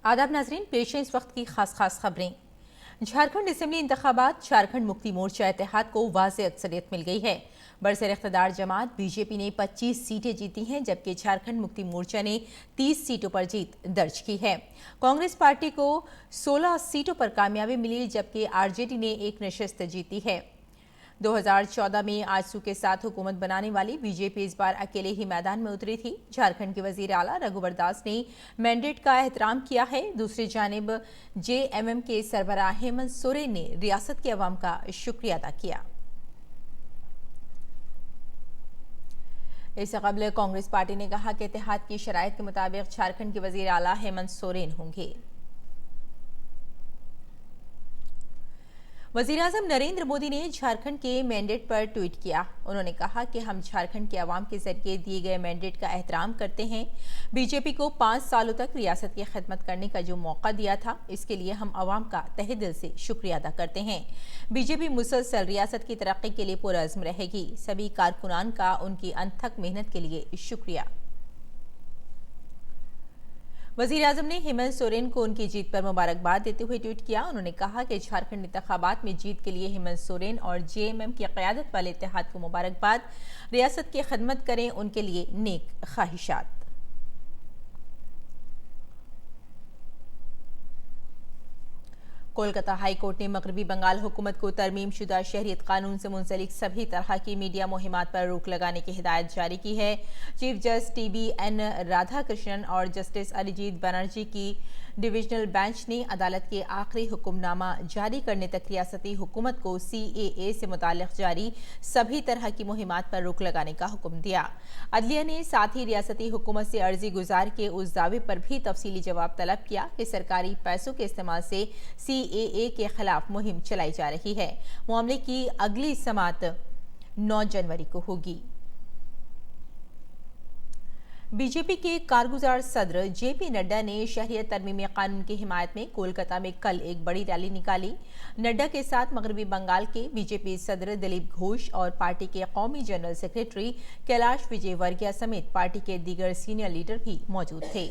आदाब नाजरीन, पेश है इस वक्त की खास खबरें। झारखंड असेंबली इंतखाबात, झारखंड मुक्ति मोर्चा इत्तेहाद को वाज़ेह अक्सरियत मिल गई है। बरसर इख्तदार जमात बीजेपी ने 25 सीटें जीती हैं, जबकि झारखंड मुक्ति मोर्चा ने 30 सीटों पर जीत दर्ज की है। कांग्रेस पार्टी को 16 सीटों पर कामयाबी मिली, जबकि आरजेडी ने एक नशिस्त जीती है। 2014 में आजसू के साथ हुकूमत बनाने वाली बीजेपी इस बार अकेले ही मैदान में उतरी थी। झारखंड के वजीर आला रघुवर दास ने मैंडेट का एहतराम किया है। दूसरी जानिब जेएमएम के सरबराह हेमंत सोरेन ने रियासत के अवाम का शुक्रिया अदा किया। इससे कबल कांग्रेस पार्टी ने कहा कि इत्तेहाद की शराइत के मुताबिक झारखंड के वजीर आला हेमंत सोरेन होंगे। वज़ीर-ए-आज़म नरेंद्र मोदी ने झारखंड के मैंडेट पर ट्वीट किया। उन्होंने कहा कि हम झारखंड के अवाम के जरिए दिए गए मैंडेट का एहतराम करते हैं। बीजेपी को 5 सालों तक रियासत की खिदमत करने का जो मौका दिया था, इसके लिए हम अवाम का तहे दिल से शुक्रिया अदा करते हैं। बीजेपी मुसलसल रियासत की तरक्की के लिए पुरअज़्म रहेगी। सभी कारकुनान का उनकी अनथक मेहनत के लिए शुक्रिया। वज़ीर-ए-आज़म ने हेमंत सोरेन को उनकी जीत पर मुबारकबाद देते हुए ट्वीट किया। उन्होंने कहा कि झारखंड इंतखाबात में जीत के लिए हेमंत सोरेन और जेएमएम की क़यादत वाले इत्तेहाद को मुबारकबाद। रियासत की खिदमत करें, उनके लिए नेक ख्वाहिशात। कोलकाता हाई कोर्ट ने मगरबी बंगाल हुकूमत को तरमीम शुदा शहरियत कानून से मुंसलिक सभी तरह की मीडिया मुहिमात पर रोक लगाने की हिदायत जारी की है। चीफ जस्टिस TBN राधाकृष्णन और जस्टिस अरिजीत बनर्जी की डिविजनल बेंच ने अदालत के आखिरी हुक्मनामा जारी करने तक रियासती हुकूमत को CAA से मुताल्लिक जारी सभी तरह की मुहिमात पर रोक लगाने का हुक्म दिया। अदलिया ने साथ ही रियासती हुकूमत से अर्जी गुजार के उस दावे पर भी तफसीली जवाब तलब किया कि सरकारी पैसों के इस्तेमाल से CAA के खिलाफ मुहिम चलाई जा रही है। मामले की अगली समाअत 9 जनवरी को होगी। बीजेपी के कारगुजार सदर JP नड्डा ने शहरियत तरमीमी कानून की हिमायत में कोलकाता में कल एक बड़ी रैली निकाली। नड्डा के साथ मगरबी बंगाल के बीजेपी सदर दिलीप घोष और पार्टी के कौमी जनरल सेक्रेटरी कैलाश विजयवर्गीय समेत पार्टी के दीगर सीनियर लीडर भी मौजूद थे।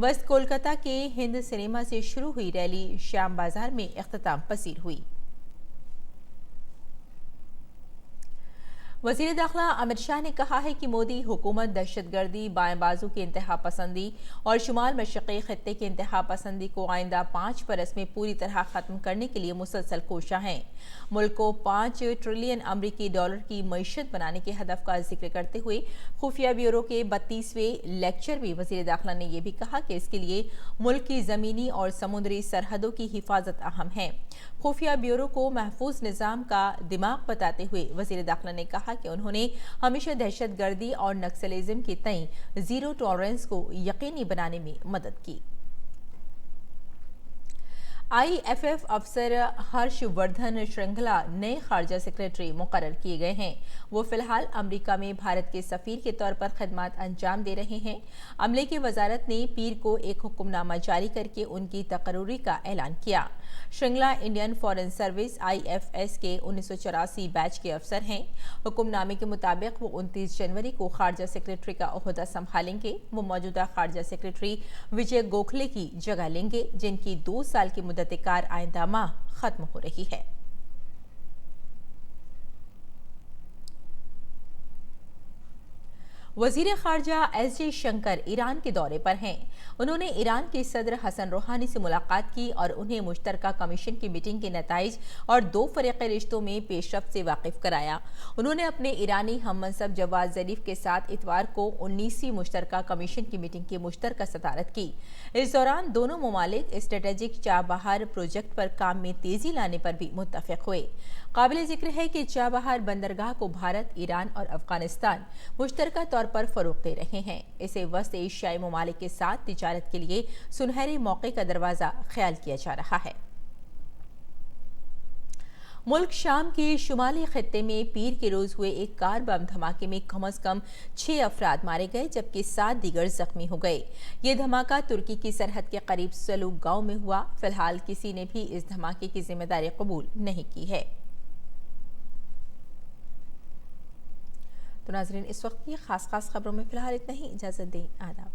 वेस्ट कोलकाता के हिंद सिनेमा से शुरू हुई रैली श्याम बाजार में इख्तिताम पसीर हुई। वज़ीर दाखिला अमित शाह ने कहा है कि मोदी हुकूमत दहशतगर्दी, बाएं बाजू की इंतहा पसंदी और शुमाल मशरक़ी खित्ते की इंतहा पसंदी को आइंदा 5 बरस में पूरी तरह ख़त्म करने के लिए मुसलसल कोशा हैं। मुल्क को 5 ट्रिलियन अमरीकी डॉलर की मईशत बनाने के हदफ का जिक्र करते हुए खुफिया ब्यूरो के 32वें लेक्चर में वज़ीर दाखिला ने यह भी कहा कि इसके लिए मुल्क की ज़मीनी और समुद्री सरहदों की हिफाजत अहम है। खुफिया ब्यूरो को महफूज निज़ाम का दिमाग बताते हुए वज़ीर दाखिला ने कहा कि उन्होंने हमेशा दहशतगर्दी और नक्सलिज्म के तय जीरो टॉलरेंस को यकीनी बनाने में मदद की। IFF अफसर हर्षवर्धन श्रृंगला नए खारजा सेक्रेटरी मुकर्रर किए गए हैं। वो फिलहाल अमेरिका में भारत के सफीर के तौर पर खदमात अंजाम दे रहे हैं। अमले की वजारत ने पीर को एक हुक्मनामा जारी करके उनकी तकर्रुरी का ऐलान किया। Shringla Indian foreign service IFS के 1984 बैच के अफसर हैं। हुक्मनामे के मुताबिक वो 29 जनवरी को खारजा सेक्रेटरी का ओहदा संभालेंगे। वो मौजूदा खारजा सेक्रेटरी विजय गोखले की जगह लेंगे, जिनकी 2 साल की मुद्दत-ए-कार आइंदा माह खत्म हो रही है। वजीर खारजा S जयशंकर ईरान के दौरे पर हैं। उन्होंने ईरान के सदर हसन रूहानी से मुलाकात की और उन्हें मुश्तरका कमीशन की मीटिंग के नताइज और 2 फ़रीक़ी रिश्तों में पेशरफ्त से वाकिफ कराया। उन्होंने अपने ईरानी हममनसब जवाद ज़रीफ के साथ इतवार को 19वीं मुश्तरका कमीशन की मीटिंग की मुश्तरका सदारत की। इस दौरान दोनों ममालिक स्ट्रेटेजिक चाबहार प्रोजेक्ट पर काम में तेजी लाने पर भी मुत्तफ़िक हुए। काबिल जिक्र है कि चाबहार बंदरगाह को भारत, ईरान और अफगानिस्तान मुश्तरका तौर पर फरोग दे रहे हैं। इसे वस्त एशियाई ममालिक के साथ तिजारत के लिए सुनहरे मौके का दरवाजा ख्याल किया जा रहा है। मुल्क शाम के शुमाली खित्ते में पीर के रोज हुए एक कार बम धमाके में कम अज कम 6 अफराद मारे गए, जबकि 7 दीगर जख्मी हो गए। ये धमाका तुर्की की सरहद के करीब सलूक गांव में हुआ। फिलहाल किसी ने भी इस धमाके की जिम्मेदारी कबूल नहीं की है। तो नाज़रीन, इस वक्त की खास खबरों में फिलहाल इतना ही। इजाजत दें। आदाब।